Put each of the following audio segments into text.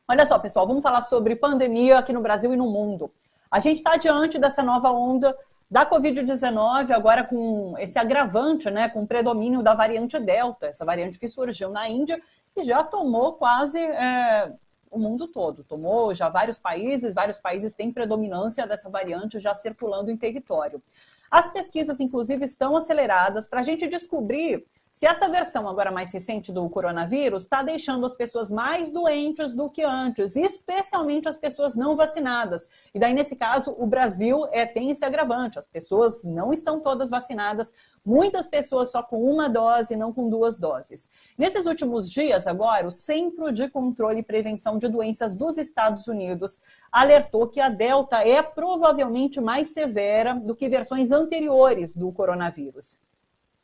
Olha só, pessoal, vamos falar sobre pandemia aqui no Brasil e no mundo. A gente está diante dessa nova onda da Covid-19, agora com esse agravante, né, com o predomínio da variante Delta, essa variante que surgiu na Índia e já tomou quase o mundo todo. Tomou já vários países têm predominância dessa variante já circulando em território. As pesquisas, inclusive, estão aceleradas para a gente descobrir se essa versão agora mais recente do coronavírus está deixando as pessoas mais doentes do que antes, especialmente as pessoas não vacinadas. E daí, nesse caso, o Brasil tem esse agravante. As pessoas não estão todas vacinadas, muitas pessoas só com uma dose, não com duas doses. Nesses últimos dias, agora, o Centro de Controle e Prevenção de Doenças dos Estados Unidos alertou que a Delta é provavelmente mais severa do que versões anteriores do coronavírus.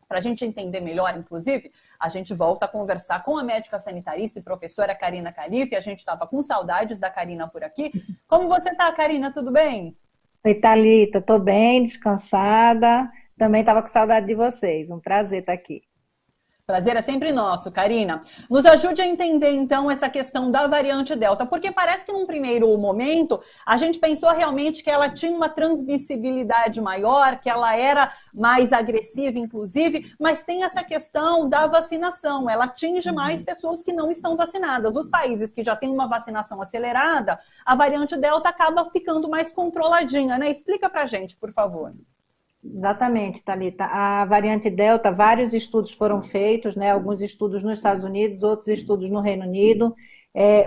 Para a gente entender melhor, inclusive, a gente volta a conversar com a médica sanitarista e professora Karina Calife. A gente estava com saudades da Karina por aqui. Como você está, Karina? Tudo bem? Oi, Thalita, estou bem, descansada. Também estava com saudade de vocês. Um prazer estar aqui. Prazer é sempre nosso, Karina. Nos ajude a entender, então, essa questão da variante Delta, porque parece que num primeiro momento a gente pensou realmente que ela tinha uma transmissibilidade maior, que ela era mais agressiva, inclusive, mas tem essa questão da vacinação. Ela atinge mais pessoas que não estão vacinadas. Os países que já têm uma vacinação acelerada, a variante Delta acaba ficando mais controladinha, né? Explica pra gente, por favor. Exatamente, Thalita. A variante Delta, vários estudos foram feitos, né? Alguns estudos nos Estados Unidos, outros estudos no Reino Unido.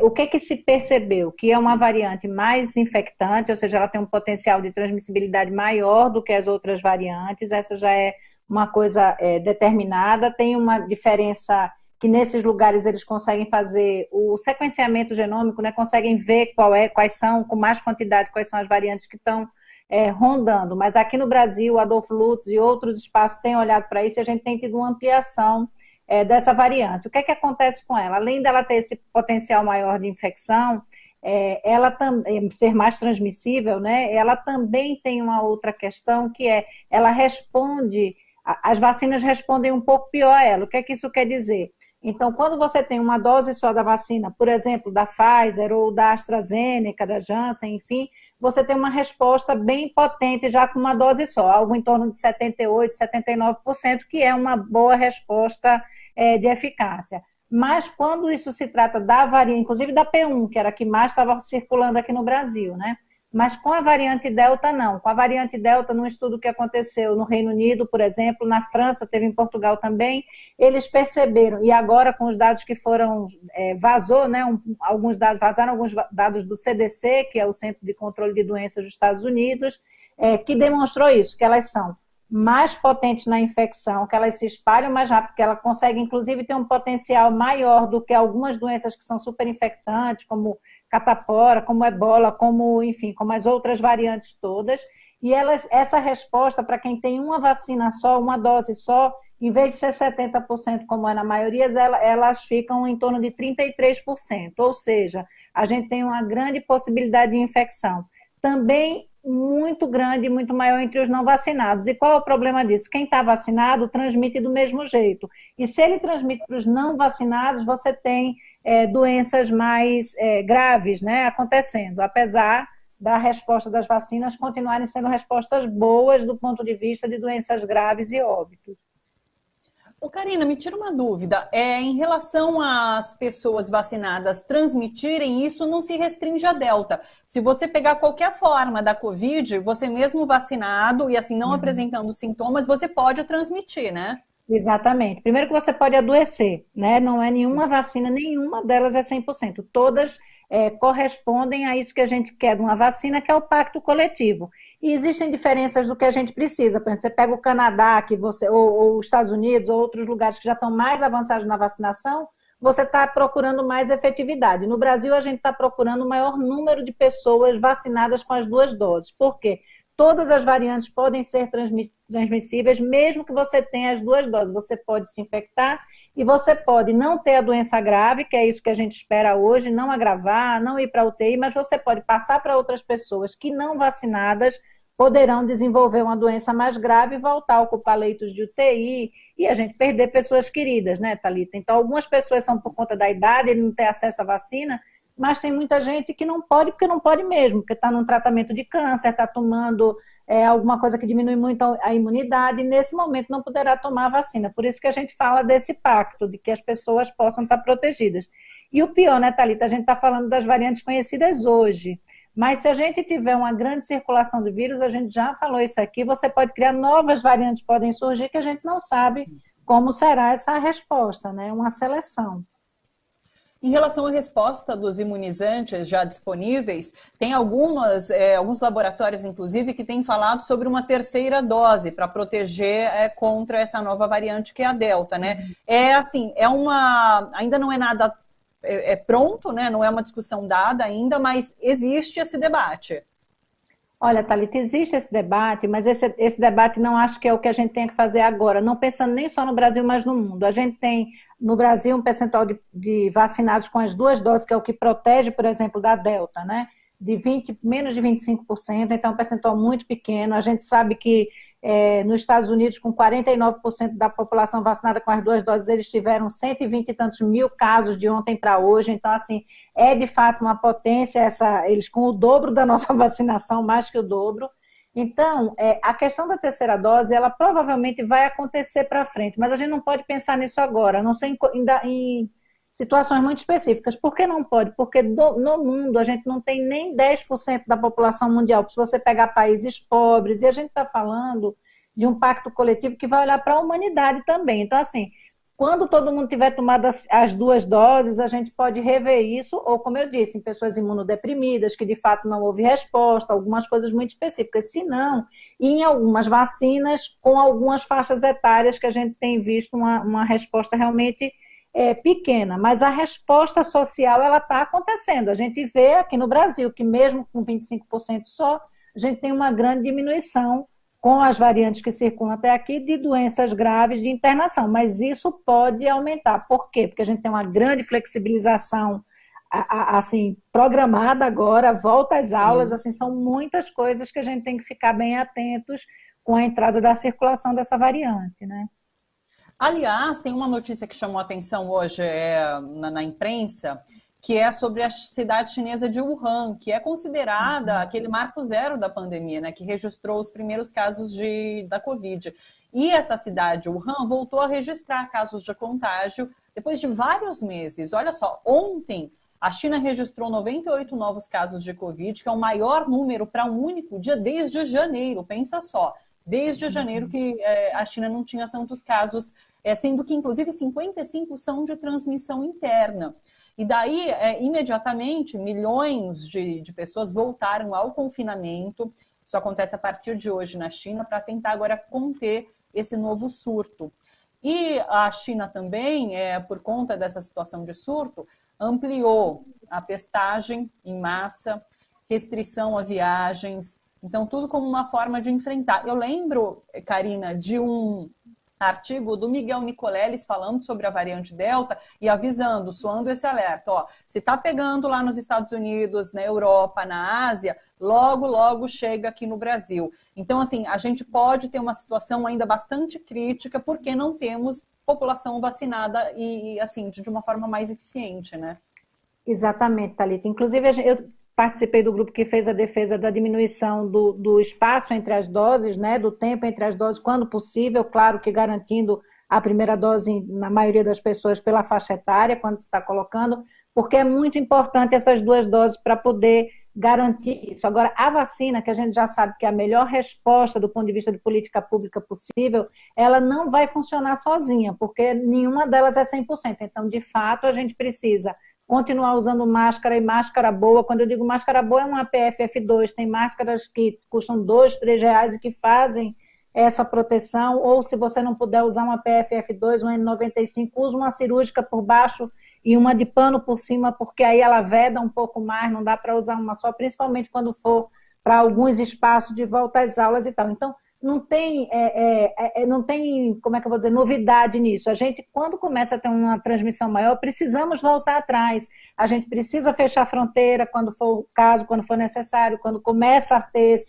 O que se percebeu? Que é uma variante mais infectante, ou seja, ela tem um potencial de transmissibilidade maior do que as outras variantes. Essa já é uma coisa determinada. Tem uma diferença que nesses lugares eles conseguem fazer o sequenciamento genômico, né? Conseguem ver quais são, com mais quantidade, quais são as variantes que estão rondando, mas aqui no Brasil, Adolfo Lutz e outros espaços têm olhado para isso e a gente tem tido uma ampliação dessa variante. O que é que acontece com ela? Além dela ter esse potencial maior de infecção, ela também ser mais transmissível, né? Ela também tem uma outra questão que ela responde, as vacinas respondem um pouco pior a ela. O que é que isso quer dizer? Então, quando você tem uma dose só da vacina, por exemplo, da Pfizer ou da AstraZeneca, da Janssen, enfim, você tem uma resposta bem potente já com uma dose só, algo em torno de 78%, 79%, que é uma boa resposta de eficácia. Mas quando isso se trata da variante, inclusive da P1, que era a que mais estava circulando aqui no Brasil, né? Mas com a variante Delta, não. Com a variante Delta, num estudo que aconteceu no Reino Unido, por exemplo, na França, teve em Portugal também, eles perceberam, e agora com os dados que foram, vazou, né, vazaram alguns dados do CDC, que é o Centro de Controle de Doenças dos Estados Unidos, que demonstrou isso, que elas são mais potentes na infecção, que elas se espalham mais rápido, que ela consegue, inclusive, ter um potencial maior do que algumas doenças que são super infectantes, como catapora, como ebola, como, enfim, como as outras variantes todas, e essa resposta para quem tem uma vacina só, uma dose só, em vez de ser 70%, como é na maioria, elas ficam em torno de 33%, ou seja, a gente tem uma grande possibilidade de infecção. Também muito grande, muito maior entre os não vacinados. E qual é o problema disso? Quem está vacinado transmite do mesmo jeito. E se ele transmite para os não vacinados, você tem doenças mais graves, né, acontecendo, apesar da resposta das vacinas continuarem sendo respostas boas do ponto de vista de doenças graves e óbitos. Ô, Karina, me tira uma dúvida. Em relação às pessoas vacinadas transmitirem, isso não se restringe à Delta. Se você pegar qualquer forma da Covid, você mesmo vacinado e assim não apresentando sintomas, você pode transmitir, né? Exatamente. Primeiro que você pode adoecer, né? Não é nenhuma vacina, nenhuma delas é 100%. Todas correspondem a isso que a gente quer de uma vacina, que é o pacto coletivo. E existem diferenças do que a gente precisa. Por exemplo, você pega o Canadá, ou os Estados Unidos, ou outros lugares que já estão mais avançados na vacinação, você está procurando mais efetividade. No Brasil, a gente está procurando o maior número de pessoas vacinadas com as duas doses. Por quê? Todas as variantes podem ser transmissíveis, mesmo que você tenha as duas doses. Você pode se infectar e você pode não ter a doença grave, que é isso que a gente espera hoje, não agravar, não ir para a UTI, mas você pode passar para outras pessoas que não vacinadas poderão desenvolver uma doença mais grave e voltar a ocupar leitos de UTI e a gente perder pessoas queridas, né, Thalita? Então, algumas pessoas são por conta da idade, ele não ter acesso à vacina, mas tem muita gente que não pode, porque não pode mesmo, porque está num tratamento de câncer, está tomando alguma coisa que diminui muito a imunidade, e nesse momento não poderá tomar a vacina. Por isso que a gente fala desse pacto, de que as pessoas possam estar protegidas. E o pior, né, Thalita, a gente está falando das variantes conhecidas hoje, mas se a gente tiver uma grande circulação de vírus, a gente já falou isso aqui, você pode criar novas variantes, podem surgir, que a gente não sabe como será essa resposta, né? Uma seleção. Em relação à resposta dos imunizantes já disponíveis, tem alguns laboratórios, inclusive, que têm falado sobre uma terceira dose para proteger contra essa nova variante que é a Delta, né? Ainda não é nada pronto, né? Não é uma discussão dada ainda, mas existe esse debate. Olha, Thalita, existe esse debate, mas esse debate não acho que é o que a gente tem que fazer agora, não pensando nem só no Brasil, mas no mundo. A gente tem, no Brasil, um percentual de vacinados com as 2 doses, que é o que protege, por exemplo, da Delta, né? Menos de 25%, então é um percentual muito pequeno. A gente sabe que nos Estados Unidos, com 49% da população vacinada com as 2 doses, eles tiveram 120 e tantos mil casos de ontem para hoje. Então, assim, é de fato uma potência, eles com o dobro da nossa vacinação, mais que o dobro. Então, a questão da terceira dose, ela provavelmente vai acontecer para frente, mas a gente não pode pensar nisso agora, a não ser em situações muito específicas. Por que não pode? Porque no mundo a gente não tem nem 10% da população mundial. Se você pegar países pobres, e a gente está falando de um pacto coletivo que vai olhar para a humanidade também. Então, assim, quando todo mundo tiver tomado as 2 doses, a gente pode rever isso, ou como eu disse, em pessoas imunodeprimidas, que de fato não houve resposta, algumas coisas muito específicas. Se não, em algumas vacinas, com algumas faixas etárias que a gente tem visto uma resposta realmente pequena, mas a resposta social ela está acontecendo. A gente vê aqui no Brasil que mesmo com 25% só, a gente tem uma grande diminuição com as variantes que circulam até aqui de doenças graves de internação, mas isso pode aumentar. Por quê? Porque a gente tem uma grande flexibilização assim, programada agora, volta às aulas, assim, são muitas coisas que a gente tem que ficar bem atentos com a entrada da circulação dessa variante, né? Aliás, tem uma notícia que chamou a atenção hoje na imprensa, que é sobre a cidade chinesa de Wuhan, que é considerada aquele marco zero da pandemia, né, que registrou os primeiros casos da Covid. E essa cidade, Wuhan, voltou a registrar casos de contágio depois de vários meses. Olha só, ontem a China registrou 98 novos casos de Covid, que é o maior número para um único dia desde janeiro, pensa só. Desde janeiro que a China não tinha tantos casos, sendo que inclusive 55 são de transmissão interna. E daí, imediatamente, milhões de pessoas voltaram ao confinamento. Isso acontece a partir de hoje na China, para tentar agora conter esse novo surto. E a China também, por conta dessa situação de surto, ampliou a testagem em massa, restrição a viagens. Então, tudo como uma forma de enfrentar. Eu lembro, Karina, de um artigo do Miguel Nicoleles falando sobre a variante Delta e avisando, soando esse alerta. Ó, se está pegando lá nos Estados Unidos, na Europa, na Ásia, logo, logo chega aqui no Brasil. Então, assim, a gente pode ter uma situação ainda bastante crítica porque não temos população vacinada e assim, de uma forma mais eficiente, né? Exatamente, Thalita. Inclusive, eu participei do grupo que fez a defesa da diminuição do espaço entre as doses, né, do tempo entre as doses, quando possível, claro que garantindo a primeira dose, na maioria das pessoas, pela faixa etária, quando se está colocando, porque é muito importante essas 2 doses para poder garantir isso. Agora, a vacina, que a gente já sabe que é a melhor resposta do ponto de vista de política pública possível, ela não vai funcionar sozinha, porque nenhuma delas é 100%. Então, de fato, a gente precisa continuar usando máscara e máscara boa. Quando eu digo máscara boa, é uma PFF2. Tem máscaras que custam R$2, R$3 e que fazem essa proteção. Ou se você não puder usar uma PFF2, uma N95, use uma cirúrgica por baixo e uma de pano por cima, porque aí ela veda um pouco mais, não dá para usar uma só, principalmente quando for para alguns espaços de volta às aulas e tal. Então, não tem, como é que eu vou dizer, novidade nisso. A gente, quando começa a ter uma transmissão maior, precisamos voltar atrás. A gente precisa fechar a fronteira quando for o caso, quando for necessário, quando começa a ter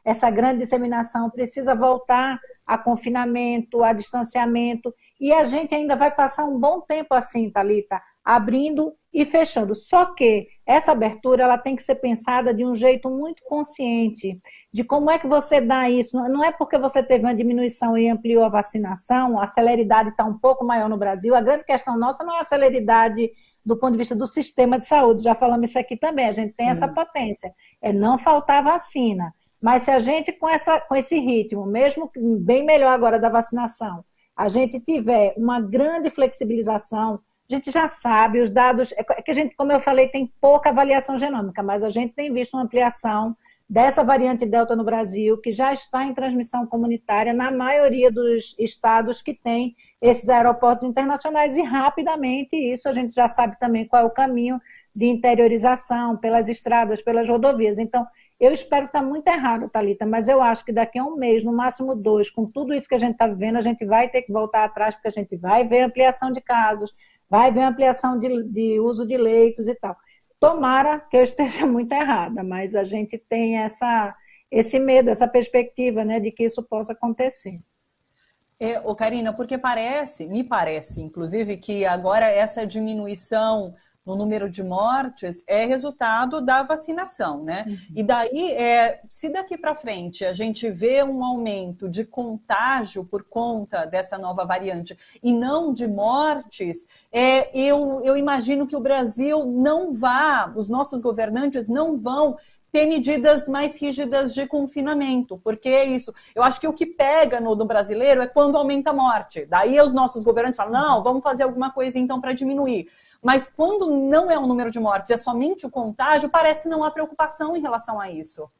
essa grande disseminação, precisa voltar a confinamento, a distanciamento. e a gente ainda vai passar um bom tempo assim, Thalita, abrindo e fechando. Só que essa abertura ela tem que ser pensada de um jeito muito consciente, de como é que você dá isso. Não é porque você teve uma diminuição e ampliou a vacinação, a celeridade está um pouco maior no Brasil. A grande questão nossa não é a celeridade do ponto de vista do sistema de saúde, já falamos isso aqui também, a gente tem essa potência, é não faltar vacina. Mas se a gente, com esse ritmo, mesmo bem melhor agora da vacinação, a gente tiver uma grande flexibilização, a gente já sabe, os dados, é que a gente, como eu falei, tem pouca avaliação genômica, mas a gente tem visto uma ampliação dessa variante Delta no Brasil, que já está em transmissão comunitária na maioria dos estados que têm esses aeroportos internacionais, e rapidamente isso a gente já sabe também qual é o caminho de interiorização pelas estradas, pelas rodovias. Então, eu espero estar muito errado, Thalita, mas eu acho que daqui a um mês, no máximo 2, com tudo isso que a gente está vivendo, a gente vai ter que voltar atrás, porque a gente vai ver ampliação de casos, vai ver ampliação de uso de leitos e tal. Tomara que eu esteja muito errada, mas a gente tem esse medo, essa perspectiva, né, de que isso possa acontecer. Karina, porque me parece, inclusive, que agora essa diminuição no número de mortes é resultado da vacinação, né? Uhum. E daí, se daqui para frente a gente vê um aumento de contágio por conta dessa nova variante e não de mortes, eu imagino que o Brasil os nossos governantes não vão ter medidas mais rígidas de confinamento, porque é isso. Eu acho que o que pega no brasileiro é quando aumenta a morte. Daí os nossos governantes falam, não, vamos fazer alguma coisa então para diminuir. Mas quando não é o número de mortes, é somente o contágio, parece que não há preocupação em relação a isso.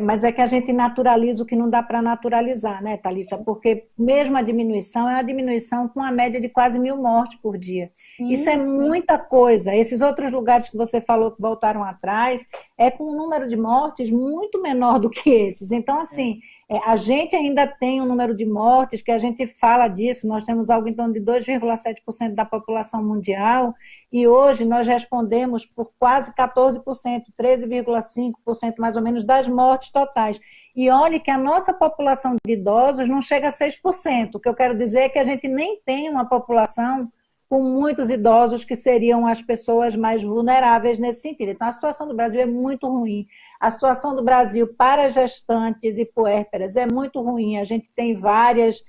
Mas é que a gente naturaliza o que não dá para naturalizar, né, Thalita? Sim. Porque mesmo a diminuição é uma diminuição com uma média de quase 1.000 mortes por dia. Sim, isso é muita coisa. Esses outros lugares que você falou que voltaram atrás, é com um número de mortes muito menor do que esses. Então, assim, a gente ainda tem um número de mortes, que a gente fala disso, nós temos algo em torno de 2,7% da população mundial, e hoje nós respondemos por quase 14%, 13,5% mais ou menos das mortes totais. E olhe que a nossa população de idosos não chega a 6%. O que eu quero dizer é que a gente nem tem uma população com muitos idosos que seriam as pessoas mais vulneráveis nesse sentido. Então, a situação do Brasil é muito ruim. A situação do Brasil para gestantes e puérperas é muito ruim. A gente tem várias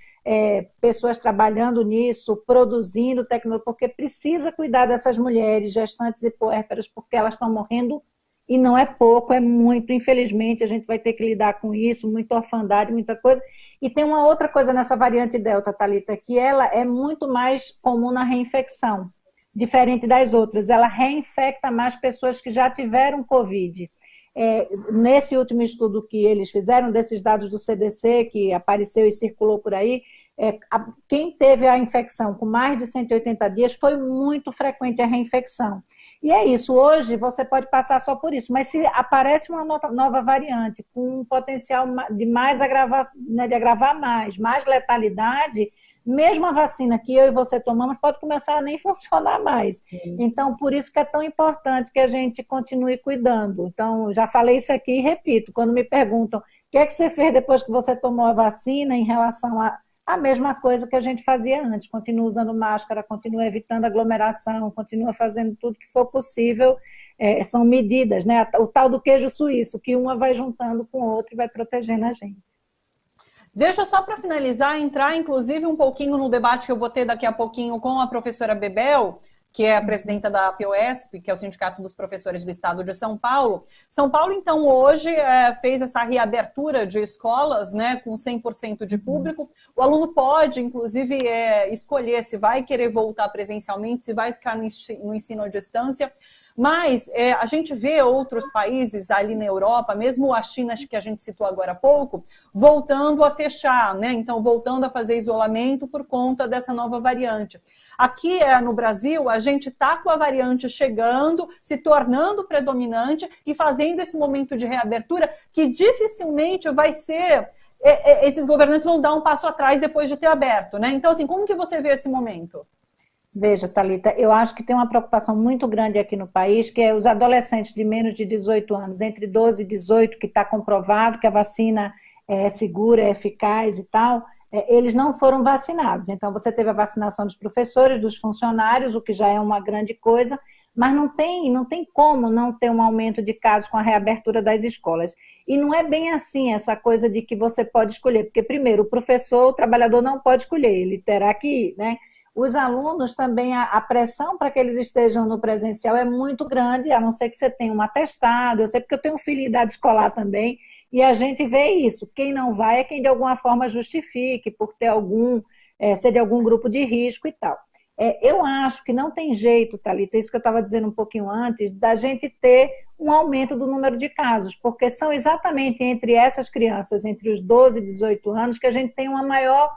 pessoas trabalhando nisso, produzindo tecnologia, porque precisa cuidar dessas mulheres gestantes e puérperas, porque elas estão morrendo, e não é pouco, é muito. Infelizmente, a gente vai ter que lidar com isso, muita orfandade, muita coisa. E tem uma outra coisa nessa variante Delta, Thalita, que ela é muito mais comum na reinfecção, diferente das outras. Ela reinfecta mais pessoas que já tiveram Covid. Nesse último estudo que eles fizeram, desses dados do CDC, que apareceu e circulou por aí, quem teve a infecção com mais de 180 dias foi muito frequente a reinfecção. E é isso, hoje você pode passar só por isso, mas se aparece uma nova variante com um potencial de mais agravar, né, de agravar mais letalidade, mesmo a vacina que eu e você tomamos pode começar a nem funcionar mais. Sim. Então, por isso que é tão importante que a gente continue cuidando. Então, já falei isso aqui e repito, quando me perguntam o que é que você fez depois que você tomou a vacina em relação a mesma coisa que a gente fazia antes, continua usando máscara, continua evitando aglomeração, continua fazendo tudo que for possível, são medidas, né? O tal do queijo suíço, que uma vai juntando com o outro e vai protegendo a gente. Deixa só para finalizar, entrar inclusive um pouquinho no debate que eu vou ter daqui a pouquinho com a professora Bebel, que é a presidenta da POSP, que é o Sindicato dos Professores do Estado de São Paulo. São Paulo, então, hoje fez essa reabertura de escolas, né, com 100% de público. O aluno pode, inclusive, escolher se vai querer voltar presencialmente, se vai ficar no ensino à distância. Mas a gente vê outros países ali na Europa, mesmo a China, que a gente citou agora há pouco, voltando a fechar, né? Então, voltando a fazer isolamento por conta dessa nova variante. Aqui no Brasil, a gente está com a variante chegando, se tornando predominante e fazendo esse momento de reabertura que dificilmente vai ser... esses governantes vão dar um passo atrás depois de ter aberto, né? Então, assim, como que você vê esse momento? Veja, Thalita, eu acho que tem uma preocupação muito grande aqui no país, que é os adolescentes de menos de 18 anos, entre 12 e 18, que está comprovado que a vacina é segura, é eficaz e tal, eles não foram vacinados. Então, você teve a vacinação dos professores, dos funcionários, o que já é uma grande coisa, mas não tem como não ter um aumento de casos com a reabertura das escolas. E não é bem assim essa coisa de que você pode escolher, porque, primeiro, o professor, o trabalhador não pode escolher, ele terá que ir, né? Os alunos também, a pressão para que eles estejam no presencial é muito grande, a não ser que você tenha um atestado, eu sei porque eu tenho filho em idade escolar também, e a gente vê isso, quem não vai é quem de alguma forma justifique, por ter ser de algum grupo de risco e tal. Eu acho que não tem jeito, Thalita, isso que eu estava dizendo um pouquinho antes, da gente ter um aumento do número de casos, porque são exatamente entre essas crianças, entre os 12 e 18 anos, que a gente tem um maior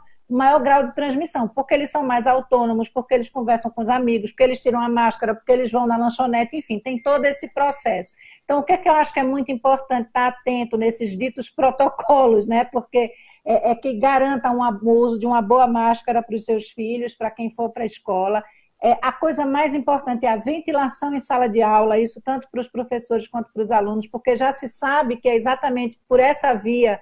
grau de transmissão, porque eles são mais autônomos, porque eles conversam com os amigos, porque eles tiram a máscara, porque eles vão na lanchonete, enfim, tem todo esse processo. Então, o que eu acho que é muito importante estar atento nesses ditos protocolos, né? Porque que garanta um uso de uma boa máscara para os seus filhos, para quem for para a escola. A coisa mais importante é a ventilação em sala de aula, isso tanto para os professores quanto para os alunos, porque já se sabe que é exatamente por essa via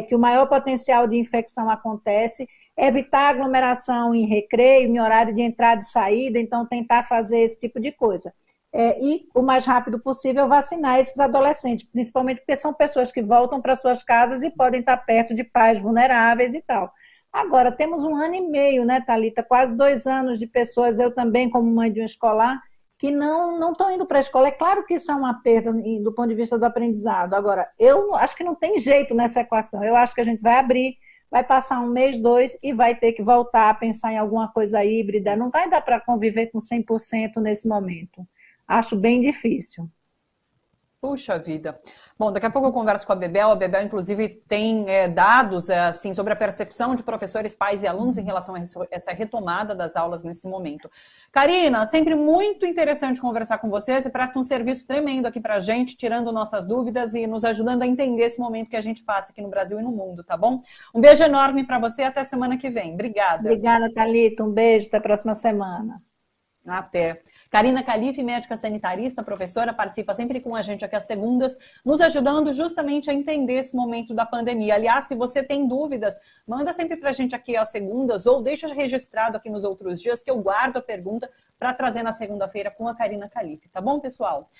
que o maior potencial de infecção acontece. Evitar aglomeração em recreio, em horário de entrada e saída, então tentar fazer esse tipo de coisa. E o mais rápido possível vacinar esses adolescentes, principalmente porque são pessoas que voltam para suas casas e podem estar perto de pais vulneráveis e tal. Agora, temos 1 ano e meio, né, Thalita? Quase 2 anos de pessoas, eu também como mãe de um escolar, que não estão indo para a escola. É claro que isso é uma perda do ponto de vista do aprendizado. Agora, eu acho que não tem jeito nessa equação. Eu acho que a gente vai abrir, vai passar 1 mês, 2, e vai ter que voltar a pensar em alguma coisa híbrida. Não vai dar para conviver com 100% nesse momento. Acho bem difícil. Puxa vida. Bom, daqui a pouco eu converso com a Bebel. A Bebel, inclusive, tem dados assim, sobre a percepção de professores, pais e alunos em relação a essa retomada das aulas nesse momento. Karina, sempre muito interessante conversar com você. Você presta um serviço tremendo aqui pra gente, tirando nossas dúvidas e nos ajudando a entender esse momento que a gente passa aqui no Brasil e no mundo, tá bom? Um beijo enorme para você e até semana que vem. Obrigada. Obrigada, Thalita. Um beijo, até a próxima semana. Até. Karina Calife, médica sanitarista, professora, participa sempre com a gente aqui às segundas, nos ajudando justamente a entender esse momento da pandemia. Aliás, se você tem dúvidas, manda sempre para a gente aqui às segundas ou deixa registrado aqui nos outros dias que eu guardo a pergunta para trazer na segunda-feira com a Karina Calife, tá bom, pessoal?